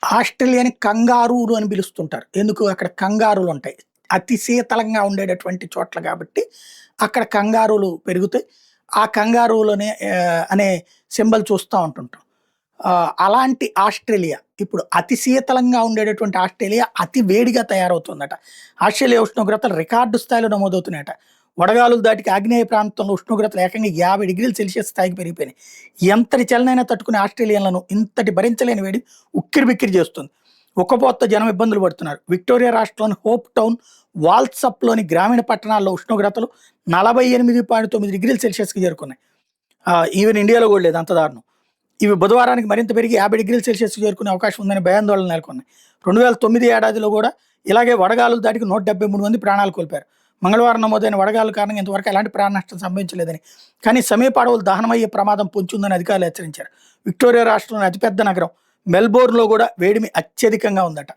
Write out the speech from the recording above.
ఆస్ట్రేలియాని కంగారూలు అని పిలుస్తుంటారు. ఎందుకు అక్కడ కంగారులు ఉంటాయి. అతి శీతలంగా ఉండేటటువంటి చోట్ల కాబట్టి అక్కడ కంగారులు పెరుగుతాయి. ఆ కంగారువులనే అనే సింబల్ చూస్తా ఉంటుంటాం. అలాంటి ఆస్ట్రేలియా ఇప్పుడు అతి శీతలంగా ఉండేటటువంటి ఆస్ట్రేలియా అతి వేడిగా తయారవుతుందట. ఆస్ట్రేలియా ఉష్ణోగ్రతలు రికార్డు స్థాయిలో నమోదవుతున్నాయట. వడగాలులు దాటికి ఆగ్నేయ ప్రాంతంలో ఉష్ణోగ్రతలు ఏకంగా 50 డిగ్రీల సెల్సియస్ స్థాయికి పెరిగిపోయినాయి. ఎంతటి చలనైనా తట్టుకునే ఆస్ట్రేలియన్లను ఇంతటి భరించలేని వేడి ఉక్కిరిబిక్కిరి చేస్తుంది. ఉక్కపోత జనం ఇబ్బందులు పడుతున్నారు. విక్టోరియా రాష్ట్రంలోని హోప్ టౌన్, వాల్సప్లోని గ్రామీణ పట్టణాల్లో ఉష్ణోగ్రతలు 48.9 డిగ్రీల సెల్సియస్కి చేరుకున్నాయి. ఈవెన్ ఇండియాలో కూడా లేదు అంత దారుణం. ఇవి బుధవారానికి మరింత పెరిగి 50 డిగ్రీల సెల్సియస్కి చేరుకునే అవకాశం ఉందని భయాందోళన నెలకొన్నాయి. 2009 ఏడాదిలో కూడా ఇలాగే వడగాలులు దాటికి 173 మంది ప్రాణాలు కోల్పోయారు. మంగళవారం నమోదైన వడగాలుల కారణంగా ఇంతవరకు ఎలాంటి ప్రాణ నష్టం సంభవించలేదని, కానీ సమీప అడవులు దహనమయ్యే ప్రమాదం పొంచి ఉందని అధికారులు హెచ్చరించారు. విక్టోరియా రాష్ట్రంలోని అతిపెద్ద నగరం మెల్బోర్న్లో కూడా వేడిమి అత్యధికంగా ఉందట.